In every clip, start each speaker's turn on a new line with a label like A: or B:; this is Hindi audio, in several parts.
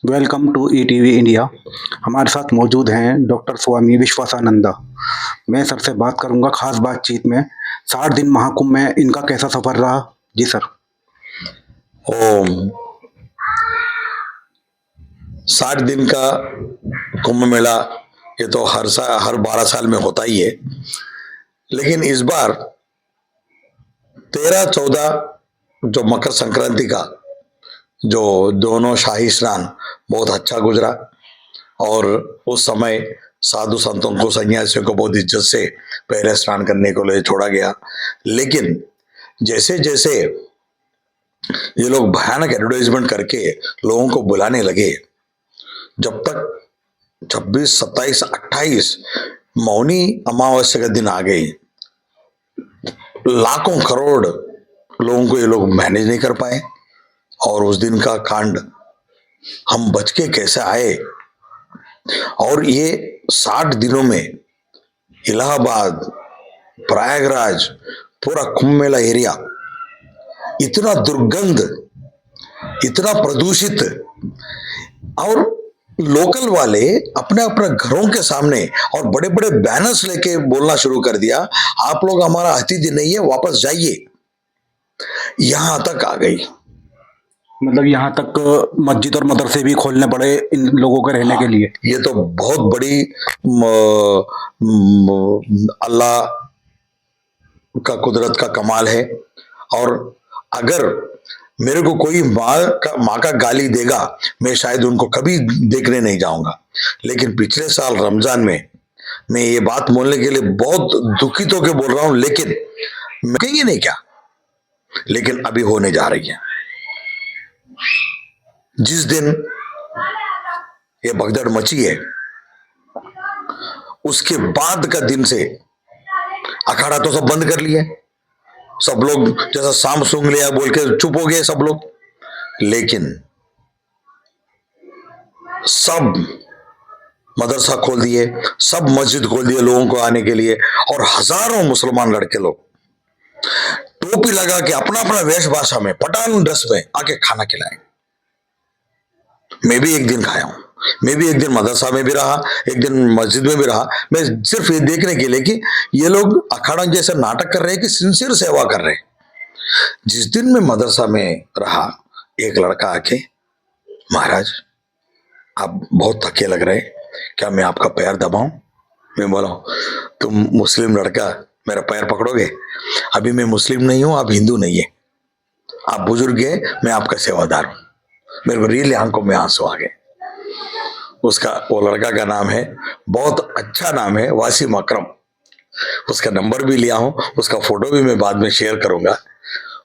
A: Welcome to ETV India. हमारे साथ मौजूद हैं डॉक्टर स्वामी विश्वासानंदा। मैं सर से बात करूंगा खास बातचीत में 60 दिन महाकुंभ में इनका कैसा सफर रहा। जी सर।
B: ओम 60 दिन का कुंभ मेला ये तो हर 12 साल में होता ही है, लेकिन इस बार 13-14 जो मकर संक्रांति का जो दोनों शाही स्नान बहुत अच्छा गुजरा और उस समय साधु संतों को, सन्यासियों को बहुत इज्जत से पहले स्नान करने को लिए छोड़ा गया। लेकिन जैसे जैसे ये लोग भयानक एडवर्टाइजमेंट करके लोगों को बुलाने लगे, जब तक 26, 27, 28 मौनी अमावस्या का दिन आ गई, लाखों करोड़ लोगों को ये लोग मैनेज नहीं कर पाए और उस दिन का कांड हम बच के कैसे आए। और ये 60 दिनों में इलाहाबाद, प्रयागराज, पूरा कुंभ मेला एरिया इतना दुर्गंध, इतना प्रदूषित, और लोकल वाले अपने अपने घरों के सामने और बड़े बड़े बैनर्स लेके बोलना शुरू कर दिया, आप लोग हमारा अतिथि नहीं है, वापस जाइए। यहां तक आ गई।
A: मतलब यहाँ तक मस्जिद और मदरसे भी खोलने पड़े इन लोगों के रहने के लिए।
B: ये तो बहुत बड़ी अल्लाह का कुदरत का कमाल है। और अगर मेरे को कोई माँ का गाली देगा, मैं शायद उनको कभी देखने नहीं जाऊंगा। लेकिन पिछले साल रमजान में मैं ये बात बोलने के लिए बहुत दुखित होकर बोल रहा हूं, लेकिन मैं कहेंगे नहीं क्या, लेकिन अभी होने जा रही है। जिस दिन ये भगदड़ मची है, उसके बाद का दिन से अखाड़ा तो सब बंद कर लिए, सब लोग जैसा शाम सूंघ लिया बोल के चुप हो गए सब लोग। लेकिन सब मदरसा खोल दिए, सब मस्जिद खोल दिए लोगों को आने के लिए, और हजारों मुसलमान लड़के लोग टोपी लगा के अपना अपना वेश भाषा में, पठान ड्रेस में आके खाना खिलाए। मैं भी एक दिन खाया हूं, मैं भी एक दिन मदरसा में भी रहा, एक दिन मस्जिद में भी रहा। मैं सिर्फ ये देखने के लिए कि ये लोग अखाड़ा जैसे नाटक कर रहे हैं कि सिंसियर सेवा कर रहे हैं। जिस दिन मैं मदरसा में रहा, एक लड़का आके, महाराज आप बहुत थके लग रहे, क्या मैं आपका पैर दबाऊं? मैं बोला, तुम मुस्लिम लड़का मेरा पैर पकड़ोगे? अभी मैं मुस्लिम नहीं हूं, आप हिंदू नहीं है, आप बुजुर्ग है, मैं आपका सेवादार हूं। मेरे को रियली आंखों में आंसू आ गए। उसका, वो लड़का का नाम है, बहुत अच्छा नाम है, वासिम अकरम। उसका नंबर भी लिया हूं, उसका फोटो भी मैं बाद में शेयर करूंगा।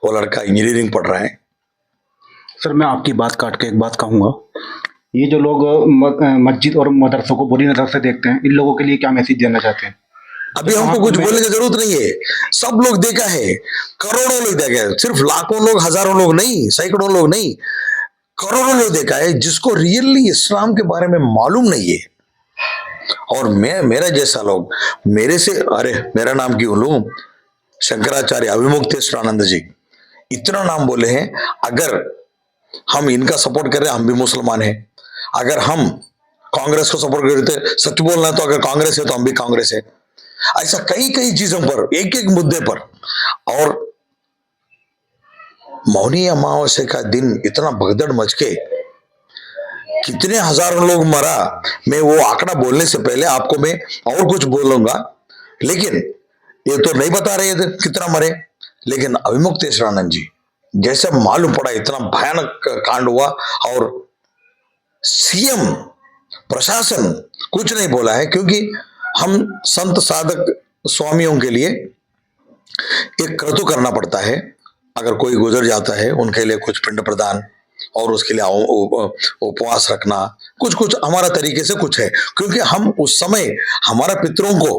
B: वो लड़का इंजीनियरिंग पढ़ रहा है।
A: सर मैं आपकी बात काट के एक बात कहूंगा, ये जो लोग मस्जिद और मदरसों को बुरी नजर से देखते हैं, इन लोगों के लिए क्या मैसेज देना चाहते हैं?
B: अभी हमको कुछ बोलने की जरूरत नहीं है, सब लोग देखा है, करोड़ों लोग देखा है, सिर्फ लाखों लोग, हजारों लोग नहीं, सैकड़ों लोग नहीं, करोड़ों लोग देखा है जिसको रियली इस्लाम के बारे में मालूम नहीं है। और मैं, मेरा जैसा लोग मेरे से, अरे मेरा नाम क्यों लूं, शंकराचार्य अभिमुक्तेश्वरानंद जी इतना नाम बोले हैं। अगर हम इनका सपोर्ट कर रहे हैं, हम भी मुसलमान हैं। अगर हम कांग्रेस को सपोर्ट करते, सच बोलना तो अगर कांग्रेस है तो हम भी कांग्रेस है। ऐसा कई कई चीजों पर, एक एक मुद्दे पर। और मौनी अमावस्या का दिन इतना भगदड़ मच के कितने हजारों लोग मरा, मैं वो आंकड़ा बोलने से पहले आपको मैं और कुछ बोलूंगा, लेकिन ये तो नहीं बता रहे थे कितना मरे। लेकिन अभिमुक्तेश्वरानंद जी जैसे मालूम पड़ा इतना भयानक कांड हुआ, और सीएम, प्रशासन कुछ नहीं बोला है, क्योंकि हम संत साधक स्वामियों के लिए एक क्रतु करना पड़ता है। अगर कोई गुजर जाता है उनके लिए कुछ पिंड प्रदान, और उसके लिए उपवास रखना, कुछ कुछ हमारा तरीके से कुछ है, क्योंकि हम उस समय हमारा पितरों को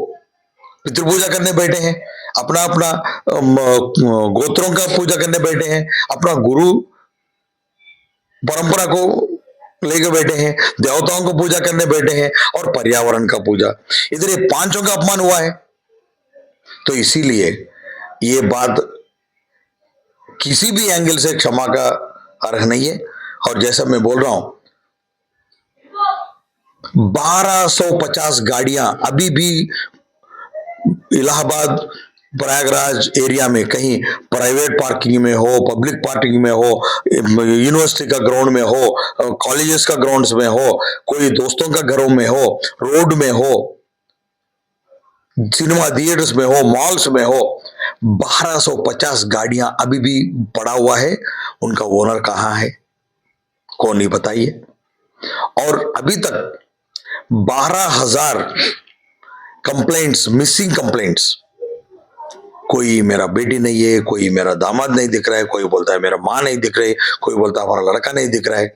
B: पितृ पूजा करने बैठे हैं, अपना अपना गोत्रों का पूजा करने बैठे हैं, अपना गुरु परंपरा को लेके बैठे हैं, देवताओं को पूजा करने बैठे हैं, और पर्यावरण का पूजा, इधर ये पांचों का अपमान हुआ है। तो इसीलिए ये बात किसी भी एंगल से क्षमा का अर्ह नहीं है। और जैसा मैं बोल रहा हूं, 1250 गाड़ियां अभी भी इलाहाबाद प्रयागराज एरिया में कहीं प्राइवेट पार्किंग में हो, पब्लिक पार्किंग में हो, यूनिवर्सिटी का ग्राउंड में हो, कॉलेजेस का ग्राउंड्स में हो, कोई दोस्तों का घरों में हो, रोड में हो, सिनेमा थिएटर्स में हो, मॉल्स में हो, 1250 गाड़ियां अभी भी पड़ा हुआ है। उनका ओनर कहां है, कौन नहीं बताइए। और अभी तक 12,000 कंप्लेंट्स, मिसिंग कंप्लेंट्स। कोई मेरा बेटी नहीं है, कोई मेरा दामाद नहीं दिख रहा है, कोई बोलता है मेरा माँ नहीं दिख रही, कोई बोलता है हमारा लड़का नहीं दिख रहा है,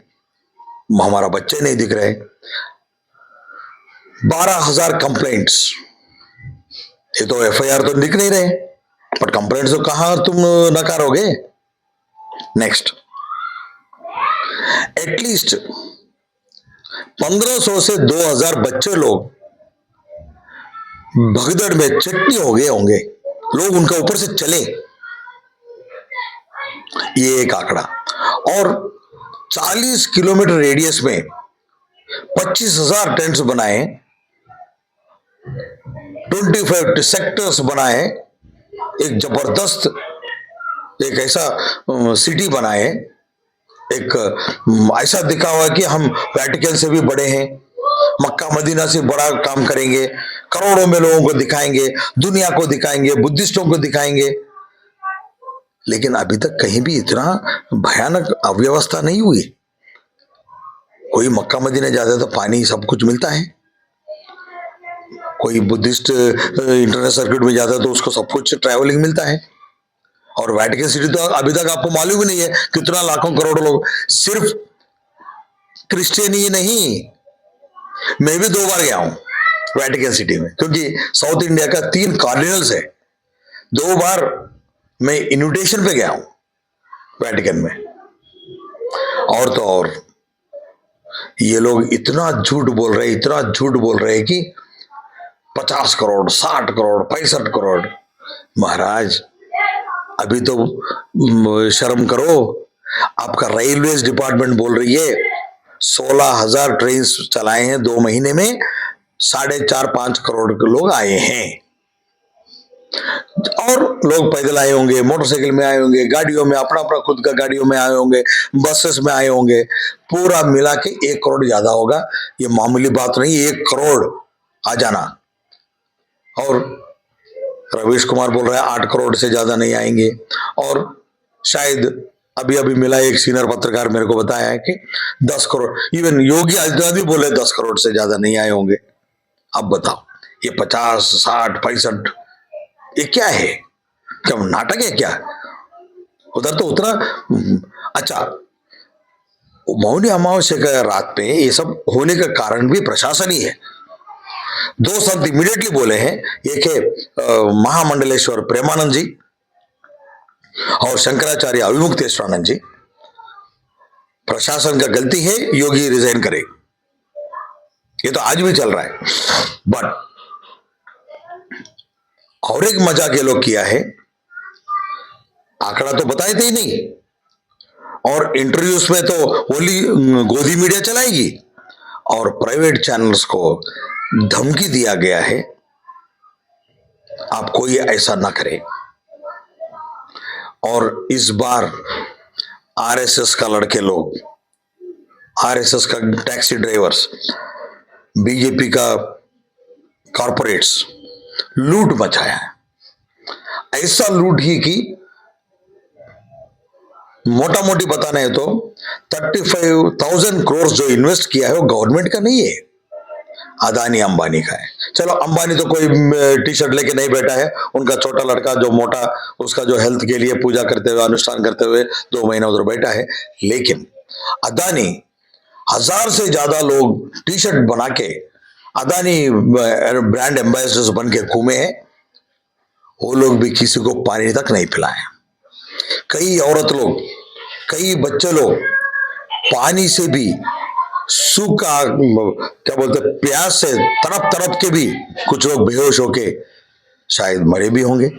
B: हमारा बच्चे नहीं दिख रहे। 12,000 कंप्लेंट्स। ये तो एफआईआर तो दिख नहीं रहे, पर कंप्लेंट्स तो कहां तुम नकारोगे। नेक्स्ट, एटलीस्ट 1500 से 2000 बच्चे लोग भगदड़ में चटनी हो गए होंगे, लोग उनके ऊपर से चले, ये एक आंकड़ा। और 40 किलोमीटर रेडियस में 25,000 टेंट्स बनाए, 25 सेक्टर्स बनाए, एक जबरदस्त एक ऐसा सिटी बनाए, एक ऐसा दिखा हुआ कि हम वेटिकन से भी बड़े हैं, मक्का मदीना से बड़ा काम करेंगे, करोड़ों में लोगों को दिखाएंगे, दुनिया को दिखाएंगे, बुद्धिस्टों को दिखाएंगे। लेकिन अभी तक कहीं भी इतना भयानक अव्यवस्था नहीं हुई। कोई मक्का मदीना जाता है तो पानी सब कुछ मिलता है, कोई बुद्धिस्ट इंटरनेट सर्किट में जाता है तो उसको सब कुछ ट्रैवलिंग मिलता है। और वेटिकन सिटी तो अभी तक आपको मालूम ही नहीं है कितना लाखों करोड़ों लोग, सिर्फ क्रिश्चियन ही नहीं, मैं भी 2 बार गया हूं वेटिकन सिटी में, क्योंकि साउथ इंडिया का 3 कार्डिनल्स है। 2 बार मैं इन्विटेशन पे गया हूं वेटिकन में। और तो और ये लोग इतना झूठ बोल रहे, इतना झूठ बोल रहे कि 50 करोड़, 60 करोड़, 65 करोड़। महाराज अभी तो शर्म करो। आपका रेलवेज डिपार्टमेंट बोल रही है 16,000 ट्रेन चलाए हैं 2 महीने में, 4.5-5 करोड़ के लोग आए हैं। और लोग पैदल आए होंगे, मोटरसाइकिल में आए होंगे, गाड़ियों में, अपना अपना खुद का गाड़ियों में आए होंगे, बसेस में आए होंगे, पूरा मिला के 1 करोड़ ज्यादा होगा। ये मामूली बात नहीं, 1 करोड़ आ जाना। और रवीश कुमार बोल रहा है 8 करोड़ से ज्यादा नहीं आएंगे। और शायद अभी अभी मिला एक सीनियर पत्रकार मेरे को बताया है कि 10 करोड़, इवन योगी आदित्यनाथ भी बोले 10 करोड़ से ज्यादा नहीं आए होंगे। अब बताओ ये 50, 60, 65 ये क्या है, क्या नाटक है क्या? उधर तो उतना अच्छा। मौनी अमावस्या का रात में ये सब होने का कारण भी प्रशासन ही है। 2 संत इमीडिएटली बोले हैं, एक है महामंडलेश्वर प्रेमानंद जी और शंकराचार्य अविमुक्तेश्वरानंद जी। प्रशासन का गलती है, योगी रिजाइन करे। ये तो आज भी चल रहा है। बट और एक मजाक ये लोग किया है, आंकड़ा तो बताए थे ही नहीं, और इंटरव्यूज में तो ओनली गोदी मीडिया चलाएगी, और प्राइवेट चैनल्स को धमकी दिया गया है आप कोई ऐसा ना करें। और इस बार आरएसएस का लड़के लोग, आरएसएस का टैक्सी ड्राइवर्स, बीजेपी का कॉर्पोरेट्स लूट मचाया है। ऐसा लूट ही कि मोटा मोटी बताना है तो 35,000 करोड़ जो इन्वेस्ट किया है वो गवर्नमेंट का नहीं है, अदानी अंबानी का है। चलो अंबानी तो कोई टी शर्ट लेके नहीं बैठा है, उनका छोटा लड़का जो मोटा, उसका जो हेल्थ के लिए पूजा करते हुए, अनुष्ठान करते हुए 2 महीना उधर बैठा है। लेकिन अदानी 1000 से ज्यादा लोग टी शर्ट बना के अदानी ब्रांड एम्बेसडर्स बन के घूमे हैं, वो लोग भी किसी को पानी तक नहीं पिलाए। कई औरत लोग, कई बच्चे लोग पानी से भी सूखा, क्या बोलते, प्यास से तड़प तड़प के भी कुछ लोग बेहोश होके शायद मरे भी होंगे,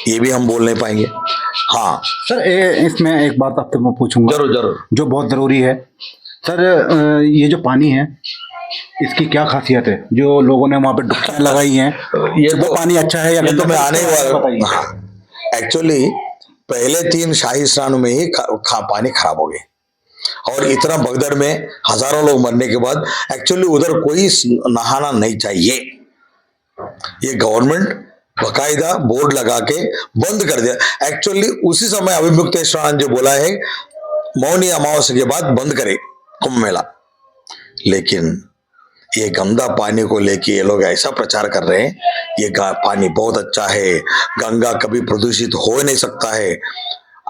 B: ये भी हम बोल नहीं पाएंगे। हाँ
A: सर, इसमें एक बात आपसे मैं पूछूंगा,
B: जरूर जरूर,
A: जो बहुत ज़रूरी है। सर, ये जो पानी है इसकी क्या खासियत है जो लोगों ने वहां पे डुबकियां लगाई हैं?
B: ये
A: वो
B: तो
A: पानी अच्छा है या
B: ये तो
A: गंदा
B: मैं
A: है?
B: आने ही
A: इसके बारे में
B: वाला।
A: बताइए।
B: एक्चुअली पहले 3 शाही स्नानों में ही पानी खराब हो गए, और इतना भगदड़ में हजारों लोग मरने के बाद एक्चुअली उधर कोई नहाना नहीं चाहिए। ये गवर्नमेंट बकायदा बोर्ड लगा के बंद कर दिया। एक्चुअली उसी समय अभिमुक्तेश्वर जो बोला है मौनी अमावस्या के बाद बंद करे कुंभ मेला, लेकिन ये गंदा पानी को लेके ये लोग ऐसा प्रचार कर रहे हैं ये पानी बहुत अच्छा है, गंगा कभी प्रदूषित हो नहीं सकता है।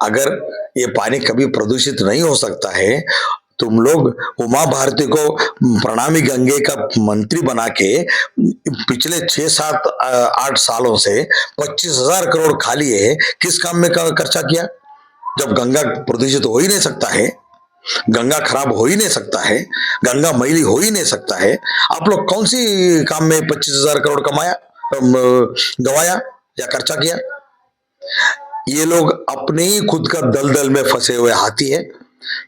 B: अगर ये पानी कभी प्रदूषित नहीं हो सकता है, तुम लोग उमा भारती को प्रणामी गंगे का मंत्री बना के पिछले 6, 7, 8 सालों से 25,000 करोड़ खा लिए है, किस काम में खर्चा किया? जब गंगा प्रदूषित हो ही नहीं सकता है, गंगा खराब हो ही नहीं सकता है, गंगा मैली हो ही नहीं सकता है, आप लोग कौन सी काम में 25,000 करोड़ कमाया, गवाया या खर्चा किया? ये लोग अपने ही खुद का दलदल में फंसे हुए हाथी है,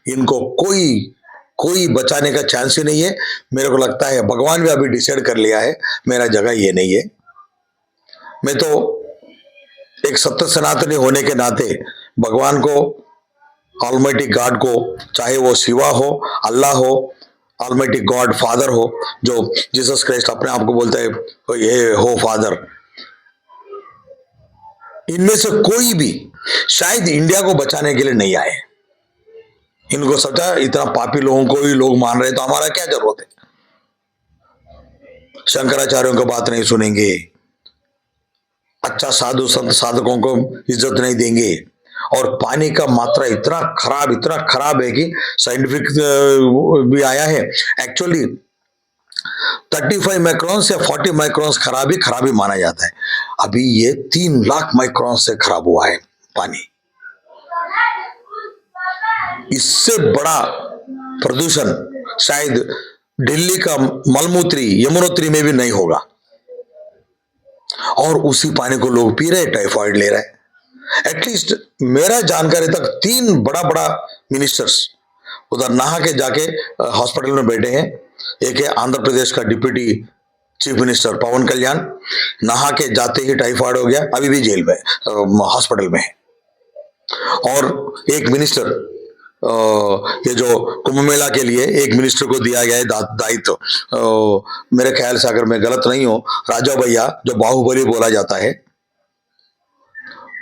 B: इनको कोई कोई बचाने का चांस ही नहीं है। मेरे को लगता है भगवान भी अभी डिसाइड कर लिया है मेरा जगह ये नहीं है। मैं तो एक सत्य सनातनी होने के नाते भगवान को, ऑलमाइटी गॉड को, चाहे वो शिवा हो, अल्लाह हो, ऑलमाइटी गॉड फादर हो, जो जीसस क्राइस्ट अपने आप को बोलता है ये हो फादर, इनमें से कोई भी शायद इंडिया को बचाने के लिए नहीं आए। इनको सोचा इतना पापी लोगों को ही लोग मान रहे तो हमारा क्या जरूरत है? शंकराचार्यों की बात नहीं सुनेंगे, अच्छा साधु संत साधकों को इज्जत नहीं देंगे, और पानी का मात्रा इतना खराब है कि साइंटिफिक भी आया है एक्चुअली 35 माइक्रॉन्स या 40 माइक्रॉन्स खराबी माना जाता है। अभी ये 3 लाख माइक्रॉन से खराब हुआ है पानी। इससे बड़ा प्रदूषण शायद दिल्ली का मलमूत्री यमुनोत्री में भी नहीं होगा, और उसी पानी को लोग पी रहे, टाइफाइड ले रहे हैं। एटलीस्ट मेरा जानकारी तक 3 बड़ा मिनिस्टर्स उधर नहा के जाके हॉस्पिटल में बैठे हैं। एक है आंध्र प्रदेश का डिप्टी चीफ मिनिस्टर पवन कल्याण, नहा के जाते ही टाइफाइड हो गया, अभी भी जेल में हॉस्पिटल में है। और एक मिनिस्टर, ये जो कुंभ मेला के लिए एक मिनिस्टर को दिया गया है दायित्व, मेरे ख्याल से अगर मैं गलत नहीं हूं, राजा भैया जो बाहुबली बोला जाता है,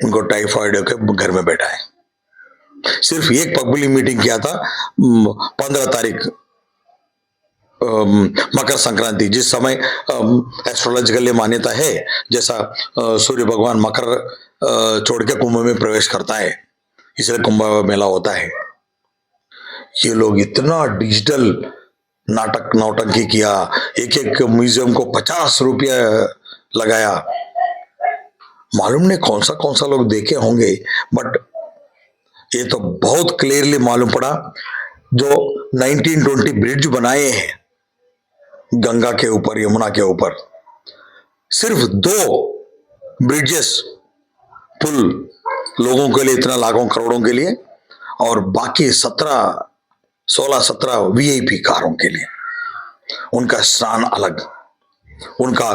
B: उनको टाइफाइड के घर में बैठा है। सिर्फ एक पब्लिक मीटिंग किया था 15 तारीख मकर संक्रांति, जिस समय एस्ट्रोलॉजिकली मान्यता है जैसा सूर्य भगवान मकर छोड़ के कुंभ में प्रवेश करता है, इसलिए कुंभ मेला होता है। ये लोग इतना डिजिटल नाटक नौटंकी किया, एक म्यूजियम को 50 रुपया लगाया, मालूम नहीं कौन सा लोग देखे होंगे, बट ये तो बहुत क्लियरली मालूम पड़ा जो 1920 ब्रिज बनाए हैं गंगा के ऊपर, यमुना के ऊपर, सिर्फ 2 ब्रिजेस पुल लोगों के लिए, इतना लाखों करोड़ों के लिए, और बाकी 16-17 वीआईपी कारों के लिए। उनका स्नान अलग, उनका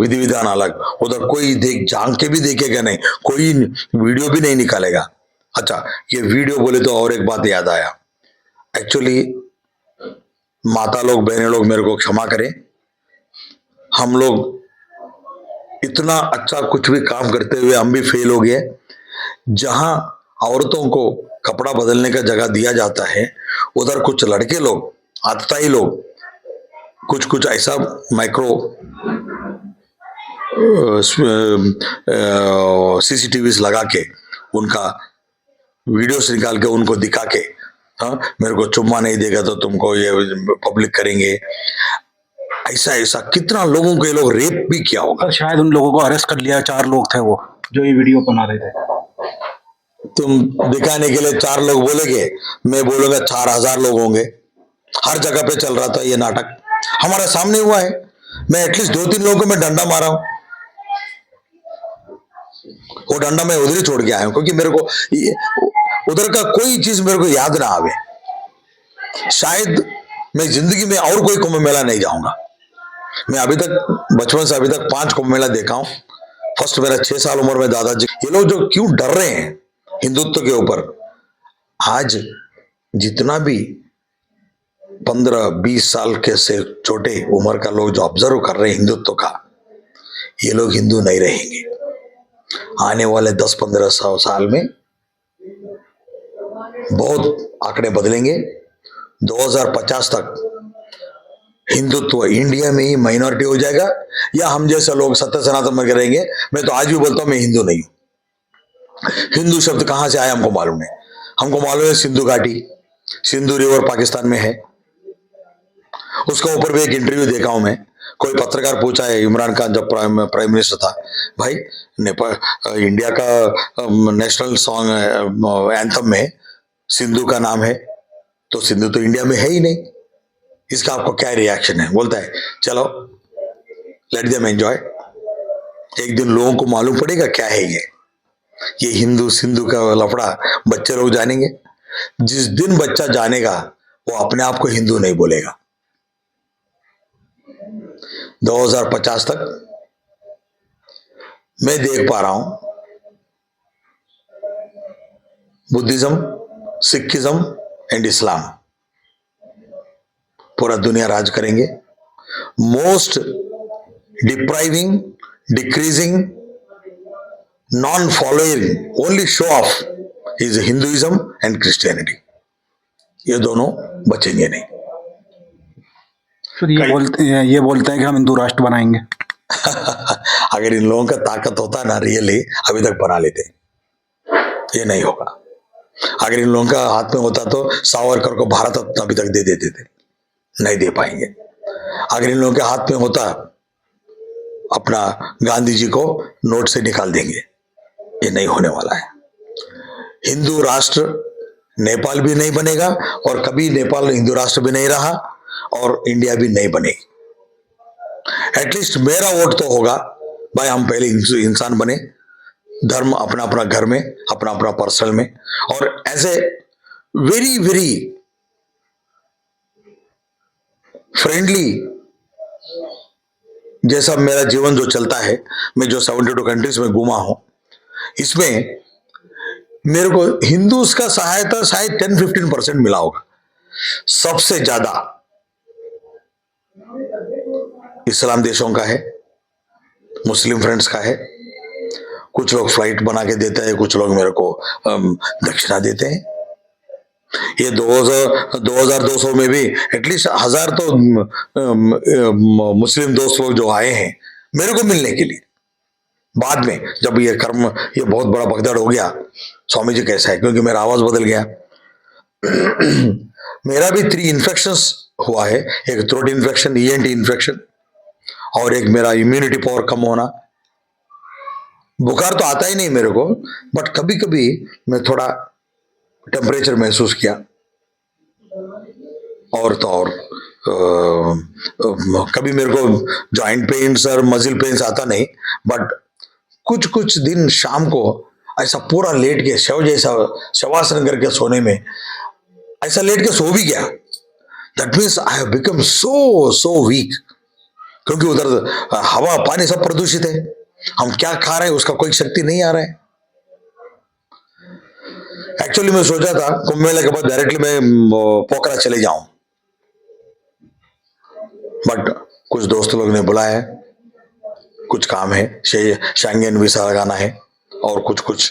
B: विधि विधान अलग, उधर कोई झांक के भी देखेगा नहीं, कोई वीडियो भी नहीं निकालेगा। अच्छा, ये वीडियो बोले तो और एक बात याद आया। एक्चुअली माता लोग, बहनें लोग मेरे को क्षमा करें, हम लोग इतना अच्छा कुछ भी काम करते हुए हम भी फेल हो गए। जहां औरतों को कपड़ा बदलने का जगह दिया जाता है, उधर कुछ लड़के लोग, आतताई लोग, कुछ ऐसा माइक्रो सीसीटीवी लगा के उनका वीडियोस निकाल के उनको दिखा के, हाँ मेरे को चुम्मा नहीं देगा तो तुमको ये पब्लिक करेंगे, ऐसा कितना लोगों के लोग रेप भी किया होगा।
A: शायद उन लोगों को अरेस्ट कर लिया, 4 लोग थे वो जो ये वीडियो बना रहे थे।
B: तुम दिखाने के लिए 4 लोग बोलेगे, मैं बोलूंगा 4000 लोग होंगे। हर जगह पे चल रहा था ये नाटक, हमारे सामने हुआ है। मैं एटलीस्ट 2-3 लोगों को मैं डंडा मारा हूं, वो डंडा मैं उधर ही छोड़ के आया हूं, क्योंकि मेरे को उधर का कोई चीज मेरे को याद ना आवे। शायद मैं जिंदगी में और कोई कुंभ मेला नहीं जाऊंगा। मैं अभी तक बचपन से अभी तक 5 कुंभ मेला देखा हूं। फर्स्ट मेरा 6 साल उम्र में दादाजी, ये लोग जो क्यों डर रहे हैं हिंदुत्व के ऊपर, आज जितना भी 15-20 साल के से छोटे उम्र का लोग जो ऑब्जर्व कर रहे हैं हिंदुत्व का, ये लोग हिंदू नहीं रहेंगे। आने वाले 10-15 साल में बहुत आंकड़े बदलेंगे। 2050 तक हिंदुत्व इंडिया में ही माइनॉरिटी हो जाएगा, या हम जैसे लोग सत्य सनातन में रहेंगे। मैं तो आज भी बोलता हूं मैं हिंदू नहीं हूं। हिंदू शब्द कहां से आया हमको मालूम नहीं। हमको मालूम है सिंधु घाटी, सिंधु रिवर पाकिस्तान में है। उसका ऊपर भी एक इंटरव्यू देखा हूं मैं। कोई पत्रकार पूछा है, इमरान खान जब प्राइम मिनिस्टर था, भाई नेपाल इंडिया का नेशनल सॉन्ग एंथम में सिंधु का नाम है, तो सिंधु तो इंडिया में है ही नहीं, इसका आपको क्या रिएक्शन है? बोलता है चलो लेट देम एंजॉय, एक दिन लोगों को मालूम पड़ेगा क्या है ये हिंदू सिंधु का लफड़ा बच्चे लोग जानेंगे। जिस दिन बच्चा जानेगा वो अपने आप को हिंदू नहीं बोलेगा। 2050 तक मैं देख पा रहा हूं बुद्धिज्म, सिखिज्म एंड इस्लाम पूरा दुनिया राज करेंगे। Most depriving, decreasing, non following, only show off is Hinduism and Christianity. ये दोनों बचेंगे नहीं।
A: फिर ये बोलते हैं कि हम हिंदू राष्ट्र बनाएंगे।
B: अगर इन लोगों का ताकत होता ना रियली, अभी तक बना लेते। ये नहीं होगा। अगर इन लोगों का हाथ में होता तो सावरकर को भारत रत्न अभी तक दे देते थे, नहीं दे पाएंगे। अगर इन लोगों के हाथ में होता, अपना गांधी जी को नोट से निकाल देंगे। ये नहीं होने वाला है। हिंदू राष्ट्र नेपाल भी नहीं बनेगा, और कभी नेपाल हिंदू राष्ट्र भी नहीं रहा, और इंडिया भी नहीं बनेगी। एटलीस्ट मेरा वोट तो होगा भाई, हम पहले इंसान बने, धर्म अपना अपना घर में, अपना अपना पर्सनल में, और as a very very friendly, जैसा मेरा जीवन जो चलता है, मैं जो 72 कंट्रीज में घूमा हूं, इसमें मेरे को हिंदूज का सहायता शायद 10-15% मिला होगा। सबसे ज्यादा इस्लाम देशों का है, मुस्लिम फ्रेंड्स का है। कुछ लोग फ्लाइट बना के देते हैं, कुछ लोग मेरे को दक्षिणा देते हैं। ये 2200 में भी एटलीस्ट 1000 तो मुस्लिम दोस्त लोग जो आए हैं मेरे को मिलने के लिए। बाद में जब ये कर्म, ये बहुत बड़ा भगदड़ हो गया, स्वामी जी कैसा है, क्योंकि मेरा आवाज बदल गया। मेरा भी 3 इन्फेक्शंस हुआ है, एक थ्रोट इन्फेक्शन, ENT इन्फेक्शन, और एक मेरा इम्यूनिटी पावर कम होना। बुखार तो आता ही नहीं मेरे को, बट कभी कभी मैं थोड़ा टेम्परेचर महसूस किया, और तो और कभी मेरे को जॉइंट पेन्स और मसल पेन्स आता नहीं, बट कुछ कुछ दिन शाम को ऐसा पूरा लेट के शव जैसा शवासन करके सोने में ऐसा लेट के सो भी गया। That means I have become so weak, क्योंकि उधर हवा पानी सब प्रदूषित है। हम क्या खा रहे हैं उसका कोई शक्ति नहीं आ रहा है। एक्चुअली मैं सोचा था कुंभ मेले के बाद डायरेक्टली मैं पोखरा चले जाऊं, बट कुछ दोस्त लोग ने बुलाया, कुछ काम है, शेंगेन वीसा लगाना है, और कुछ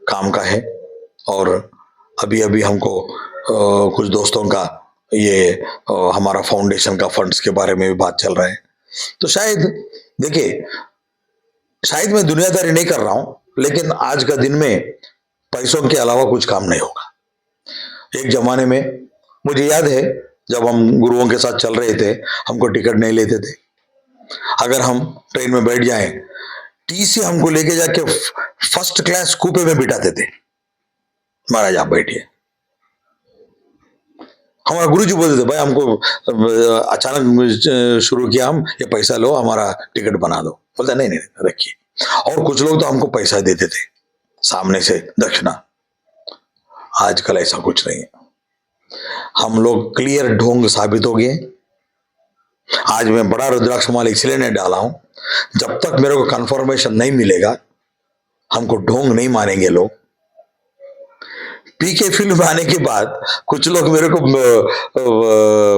B: काम का है, और अभी हमको कुछ दोस्तों का ये हमारा फाउंडेशन का फंड्स के बारे में भी बात चल रहा है। तो शायद देखिए, शायद मैं दुनियादारी नहीं कर रहा हूं, लेकिन आज का दिन में पैसों के अलावा कुछ काम नहीं होगा। एक जमाने में मुझे याद है जब हम गुरुओं के साथ चल रहे थे, हमको टिकट नहीं लेते थे। अगर हम ट्रेन में बैठ जाएं, TC हमको लेके जाके फर्स्ट क्लास कूपे में बिठाते थे, महाराज आप बैठिए। हमारा गुरु जी बोलते थे भाई हमको अचानक शुरू किया, हम ये पैसा लो हमारा टिकट बना दो। बोलता नहीं रखिए। और कुछ लोग तो हमको पैसा देते थे सामने से दक्षिणा। आजकल ऐसा कुछ नहीं है। हम लोग क्लियर ढोंग साबित हो गए। आज मैं बड़ा रुद्राक्ष माल इसलिए नहीं डाला हूं, जब तक मेरे को कंफर्मेशन नहीं मिलेगा हमको ढोंग नहीं मानेंगे लोग। पीके फिल्म आने के बाद कुछ लोग मेरे को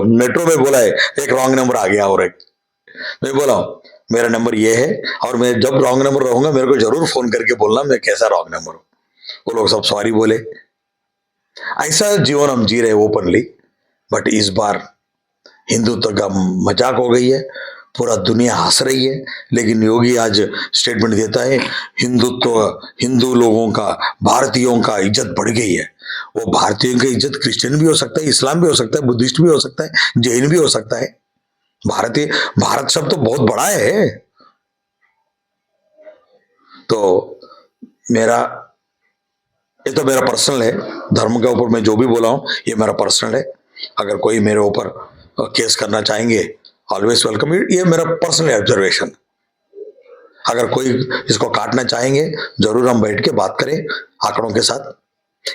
B: मेट्रो में बोला है एक रॉन्ग नंबर आ गया, और एक मैं बोला मेरा नंबर ये है, और मैं जब रॉन्ग नंबर रहूंगा मेरे को जरूर फोन करके बोलना मैं कैसा रॉन्ग नंबर हूं। वो लोग सब सॉरी बोले। ऐसा जीवन हम जी रहे ओपनली। बट इस बार हिंदुत्व का मजाक हो गई है, पूरा दुनिया हंस रही है। लेकिन योगी आज स्टेटमेंट देता है हिंदुत्व, हिंदू लोगों का, भारतीयों का इज्जत बढ़ गई है। वो भारतीयों की इज्जत क्रिश्चियन भी हो सकता है, इस्लाम भी हो सकता है, बुद्धिस्ट भी हो सकता है, जैन भी हो सकता है। भारतीय, भारत शब्द तो बहुत बड़ा है। तो मेरा, ये तो मेरा पर्सनल है, धर्म के ऊपर मैं जो भी बोला हूं ये मेरा पर्सनल है। अगर कोई मेरे ऊपर केस करना चाहेंगे ऑलवेज वेलकम। ये मेरा पर्सनल ऑब्जर्वेशन। अगर कोई इसको काटना चाहेंगे जरूर हम बैठ के बात करें आंकड़ों के साथ।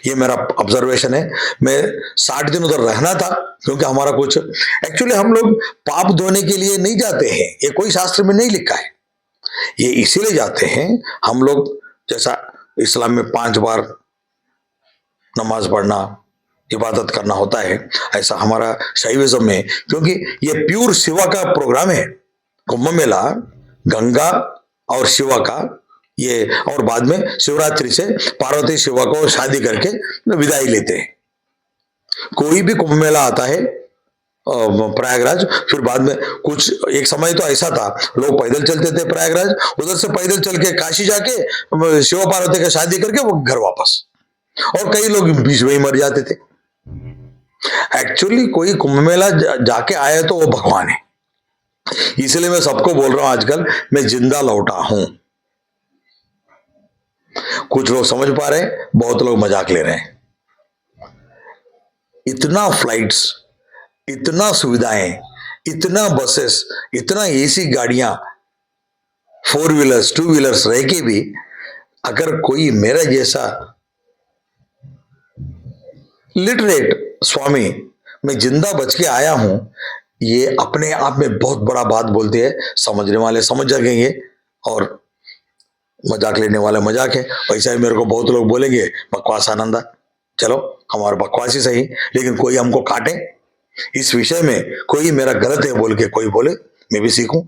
B: ये मेरा ऑब्जर्वेशन है। मैं 60 दिन उधर रहना था क्योंकि हमारा कुछ, एक्चुअली हम लोग पाप धोने के लिए नहीं जाते हैं, ये कोई शास्त्र में नहीं लिखा है। ये इसीलिए जाते हैं हम लोग, जैसा इस्लाम में 5 बार नमाज पढ़ना, इबादत करना होता है, ऐसा हमारा शैविज्म में, क्योंकि ये प्योर शिवा का प्रोग्राम है। कुंभ मेला गंगा और शिवा का ये, और बाद में शिवरात्रि से पार्वती शिवा को शादी करके विदाई लेते हैं। कोई भी कुंभ मेला आता है प्रयागराज, फिर बाद में कुछ, एक समय तो ऐसा था लोग पैदल चलते थे प्रयागराज, उधर से पैदल चल के काशी जाके शिव पार्वती का शादी करके वो घर वापस, और कई लोग बीच में ही मर जाते थे। एक्चुअली कोई कुंभ मेला जाके आए तो वो भगवान है। इसलिए मैं सबको बोल रहा हूं आजकल मैं जिंदा लौटा हूं। कुछ लोग समझ पा रहे हैं, बहुत लोग मजाक ले रहे हैं। इतना फ्लाइट्स, इतना सुविधाएं, इतना बसेस, इतना एसी गाड़ियां, 4 व्हीलर्स 2 व्हीलर्स रह के भी अगर कोई मेरा जैसा लिटरेट स्वामी मैं जिंदा बच के आया हूं, ये अपने आप में बहुत बड़ा बात बोलते हैं। समझने वाले समझ जाएंगे और मजाक लेने वाला मजाक है। वैसा ही मेरे को बहुत लोग बोलेंगे बकवास आनंदा, चलो हमारा बकवास ही सही, लेकिन कोई हमको काटे इस विषय में, कोई मेरा गलत है बोल के कोई बोले, मैं भी सीखूं।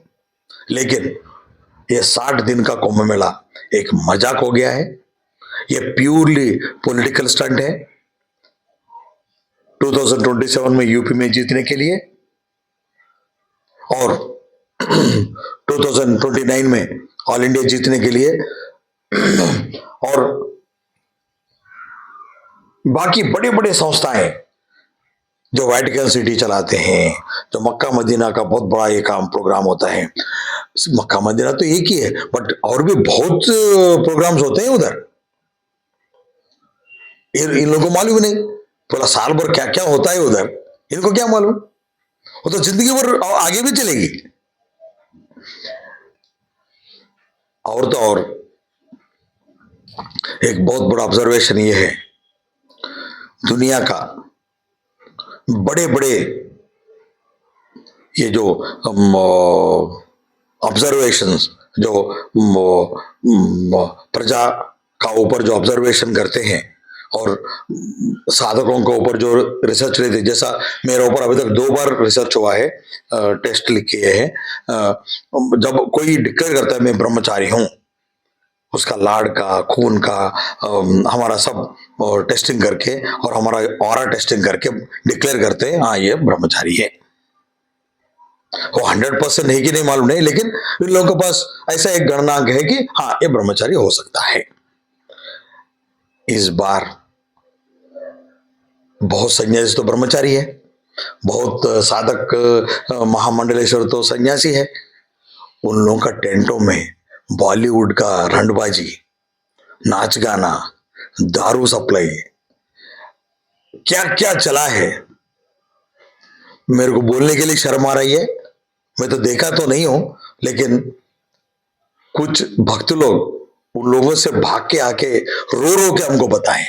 B: लेकिन ये 60 दिन का कुंभ मेला एक मजाक हो गया है। ये प्योरली पॉलिटिकल स्टंट है 2027 में यूपी में जीतने के लिए, और 2029 में ऑल इंडिया जीतने के लिए, और बाकी बड़े बड़े संस्थाएं जो वेटिकन सिटी चलाते हैं, जो मक्का मदीना का बहुत बड़ा ये काम प्रोग्राम होता है। मक्का मदीना तो एक ही है, बट और भी बहुत प्रोग्राम्स होते हैं उधर। इन लोगों को मालूम नहीं, पूरा साल भर क्या क्या होता है उधर, इनको क्या मालूम। वो तो जिंदगी भर आगे भी चलेगी। और तो और एक बहुत बड़ा ऑब्जर्वेशन ये है, दुनिया का बड़े बड़े ये जो ऑब्जर्वेशंस, जो प्रजा का ऊपर जो ऑब्जर्वेशन करते हैं और साधकों के ऊपर जो रिसर्च लेते हैं, जैसा मेरे ऊपर अभी तक 2 बार रिसर्च हुआ है, टेस्ट लिखे हैं। जब कोई डिक्लेयर करता है मैं ब्रह्मचारी हूं, उसका लाड़ का, खून का, हमारा सब टेस्टिंग करके और हमारा ऑरा टेस्टिंग करके डिक्लेयर करते हैं हाँ ये ब्रह्मचारी है। वो 100% है कि नहीं मालूम नहीं, लेकिन इन लोगों के पास ऐसा एक गणनांक है कि हाँ ये ब्रह्मचारी हो सकता है। इस बार बहुत सन्यासी तो ब्रह्मचारी है, बहुत साधक महामंडलेश्वर तो सन्यासी है। उन लोगों का टेंटों में बॉलीवुड का रंडबाजी, नाच गाना, दारू सप्लाई, क्या क्या चला है। मेरे को बोलने के लिए शर्म आ रही है, मैं तो देखा तो नहीं हूं, लेकिन कुछ भक्त लोग उन लोगों से भाग के आके रो रो के हमको बताएं।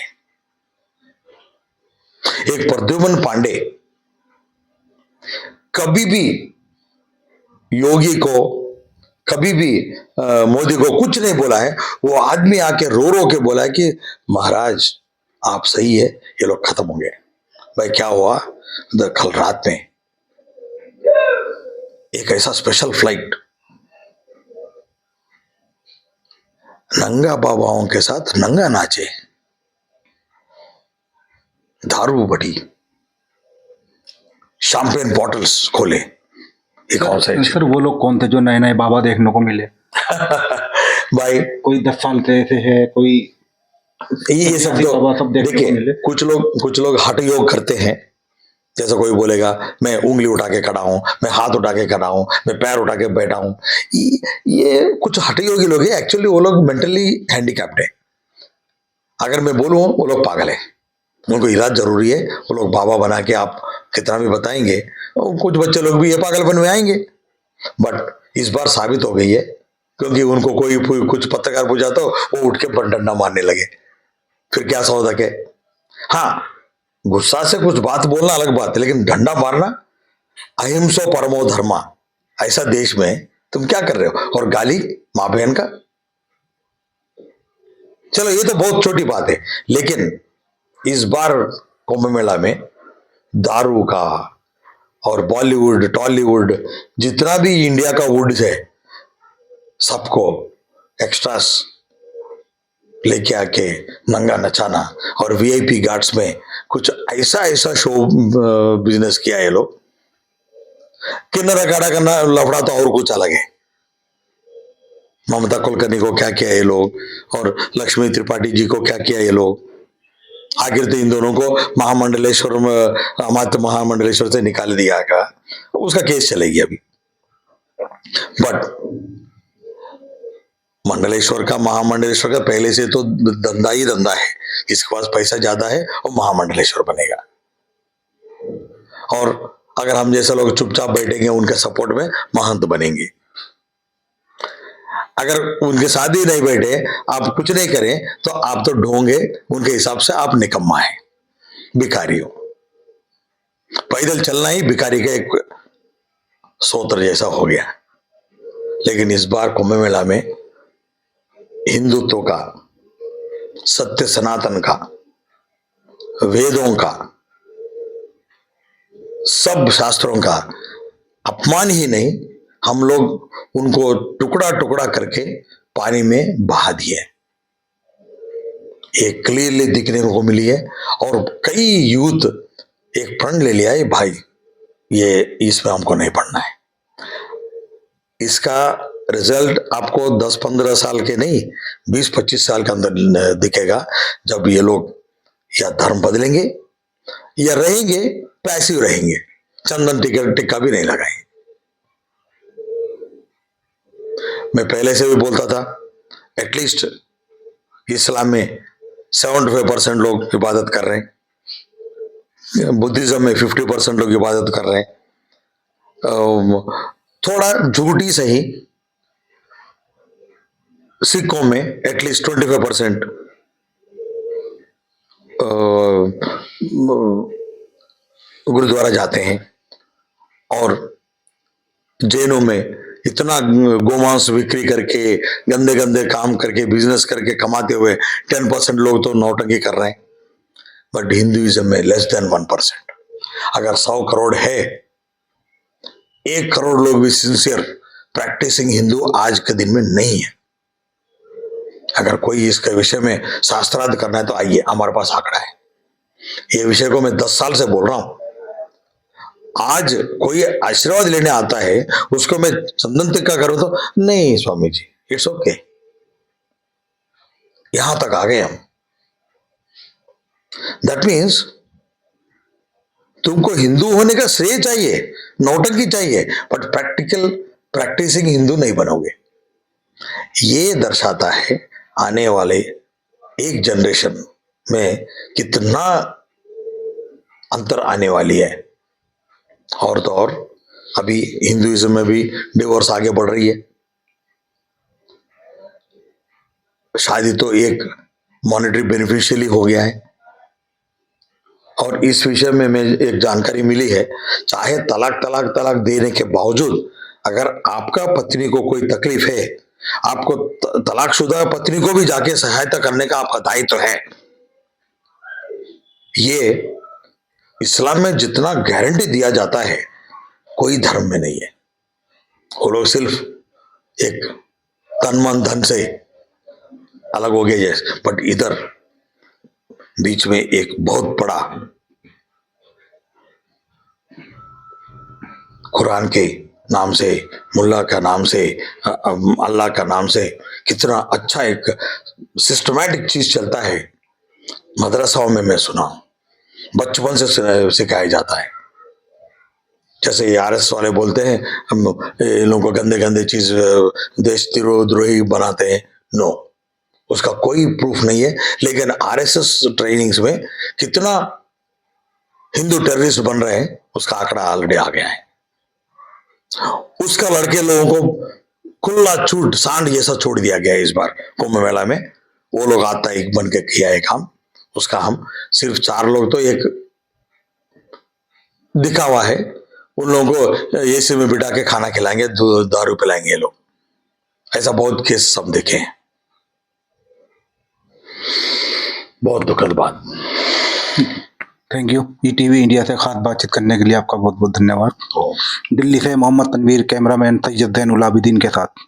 B: एक प्रद्युमन पांडे कभी भी योगी को, कभी भी मोदी को कुछ नहीं बोला है। वो आदमी आके रो रो के बोला है कि महाराज आप सही है, ये लोग खत्म हो गए। भाई क्या हुआ, कल रात में एक ऐसा स्पेशल फ्लाइट नंगा बाबाओं के साथ नंगा नाचे, दारू बढ़ी, शैंपेन बॉटल्स खोले। ये कौन सा है?
A: सर वो लोग कौन थे जो नए नए बाबा देखने को मिले?
B: भाई
A: कोई 10 साल के ऐसे है, कोई
B: ये सब
A: सन्यासी बाबा सब देखने को मिले।
B: देखिए, कुछ लोग हठ योग करते हैं। जैसे कोई बोलेगा मैं उंगली उठा के खड़ा हूं, मैं हाथ उठा के खड़ा हूं, मैं पैर उठा के बैठा हूं। ये कुछ हठ योगी लोग हैं। एक्चुअली वो लोग मेंटली हैंडीकैप्ड है। अगर मैं बोलूं वो लोग पागल है, उनको इलाज जरूरी है। वो लोग बाबा बना के आप कितना भी बताएंगे, कुछ बच्चे लोग भी ये पागलपन में आएंगे। बट इस बार साबित हो गई है, क्योंकि उनको कोई कुछ पत्रकार पूछा तो वो उठ के डंडा मारने लगे। फिर क्या सौदा है? हाँ, गुस्सा से कुछ बात बोलना अलग बात है, लेकिन डंडा मारना, अहिंसो परमो धर्मा, ऐसा देश में तुम क्या कर रहे हो? और गाली मां बहन का। चलो ये तो बहुत छोटी बात है, लेकिन इस बार कुंभ मेला में दारू का और बॉलीवुड टॉलीवुड जितना भी इंडिया का वुड है, सबको एक्स्ट्रास लेके आके नंगा नचाना और वीआईपी गार्ड्स में कुछ ऐसा शो बिजनेस किया ये लोग। किन्नर अखाड़ा करना लफड़ा तो और कुछ अलग है। ममता कुलकर्णी को क्या किया ये लोग, और लक्ष्मी त्रिपाठी जी को क्या किया ये लोग। आखिर तो इन दोनों को महामंडलेश्वर में, अमात्य महामंडलेश्वर से निकाल दिया का, उसका केस चलेगी अभी। बट मंडलेश्वर का, महामंडलेश्वर का पहले से तो धंधा ही धंधा है। जिसके पास पैसा ज्यादा है वो महामंडलेश्वर बनेगा। और अगर हम जैसे लोग चुपचाप बैठेंगे उनके सपोर्ट में, महंत बनेंगे। अगर उनके साथ ही नहीं बैठे, आप कुछ नहीं करें, तो आप तो ढोंगे, उनके हिसाब से आप निकम्मा है, भिखारी हो। पैदल चलना ही भिखारी का एक सोत्र जैसा हो गया। लेकिन इस बार कुंभ मेला में हिंदुत्व का, सत्य सनातन का, वेदों का, सब शास्त्रों का अपमान ही नहीं, हम लोग उनको टुकड़ा टुकड़ा करके पानी में बहा दिए। एक क्लियरली दिखने को मिली है। और कई यूथ एक प्रण ले लिया है, भाई ये इसमें हमको नहीं पढ़ना है। इसका रिजल्ट आपको 10-15 साल के नहीं, 20-25 साल के अंदर दिखेगा, जब ये लोग या धर्म बदलेंगे या रहेंगे पैसिव रहेंगे, चंदन टिक्का भी नहीं लगाएंगे। मैं पहले से भी बोलता था, एटलीस्ट इस्लाम में 75% लोग इबादत कर रहे हैं, बुद्धिज्म में 50% लोग इबादत कर रहे हैं, थोड़ा झूठी सही सिखों में एटलीस्ट 25% गुरुद्वारा जाते हैं, और जैनों में इतना गोमांस बिक्री करके, गंदे गंदे काम करके, बिजनेस करके कमाते हुए 10% लोग तो नौटंकी कर रहे हैं। बट हिंदुइज्म में लेस देन 1%। अगर 100 करोड़ है, 1 करोड़ लोग भी सिंसियर प्रैक्टिसिंग हिंदू आज के दिन में नहीं है। अगर कोई इसके विषय में शास्त्रार्थ करना है तो आइए, हमारे पास आंकड़ा है। ये विषय को मैं 10 साल से बोल रहा हूं। आज कोई आशीर्वाद लेने आता है, उसको मैं चंदन टिक्का करूं तो नहीं स्वामी जी, इट्स ओके। यहां तक आ गए हम। दैट मीन्स तुमको हिंदू होने का श्रेय चाहिए, नौटंकी चाहिए, बट प्रैक्टिसिंग हिंदू नहीं बनोगे। ये दर्शाता है आने वाले एक जनरेशन में कितना अंतर आने वाली है। और तो और अभी हिंदुइज्म में भी डिवोर्स आगे बढ़ रही है। शादी तो एक मॉनेटरी बेनिफिशियली हो गया है। और इस विषय में मैं एक जानकारी मिली है, चाहे तलाक तलाक तलाक देने के बावजूद अगर आपका पत्नी को कोई तकलीफ है, आपको तलाकशुदा पत्नी को भी जाके सहायता करने का आपका दायित्व है। ये इस्लाम में जितना गारंटी दिया जाता है कोई धर्म में नहीं है। वो लोग सिर्फ एक तन मन धन से अलग हो गए जैसे, बट इधर बीच में एक बहुत बड़ा कुरान के नाम से, मुल्ला का नाम से, अल्लाह का नाम से कितना अच्छा एक सिस्टमैटिक चीज चलता है। मदरसाओं में मैं सुना हूं, बचपन से सिखाया जाता है। जैसे ये आरएस वाले बोलते हैं हम इन लोगों को गंदे गंदे चीज देशद्रोही बनाते हैं, नो, उसका कोई प्रूफ नहीं है। लेकिन आरएसएस ट्रेनिंग्स में कितना हिंदू टेररिस्ट बन रहे हैं उसका आंकड़ा ऑलरेडी आ गया है। उसका लड़के लोगों को खुला छूट सांड जैसा छोड़ दिया गया है इस बार कुंभ मेला में। वो लोग आता एक बन के किया है काम, उसका हम सिर्फ 4 लोग तो एक दिखावा है, उन लोगों को एसी में बिठा के खाना खिलाएंगे, दारू पिलाएंगे ये लोग। ऐसा बहुत केस सब देखे हैं। बहुत दुखद बात।
A: Thank you. ईटीवी इंडिया से खास बातचीत करने के लिए आपका बहुत बहुत धन्यवाद। दिल्ली से मोहम्मद तनवीर, कैमरामैन तजुद्दीन उलाबुद्दीन के साथ।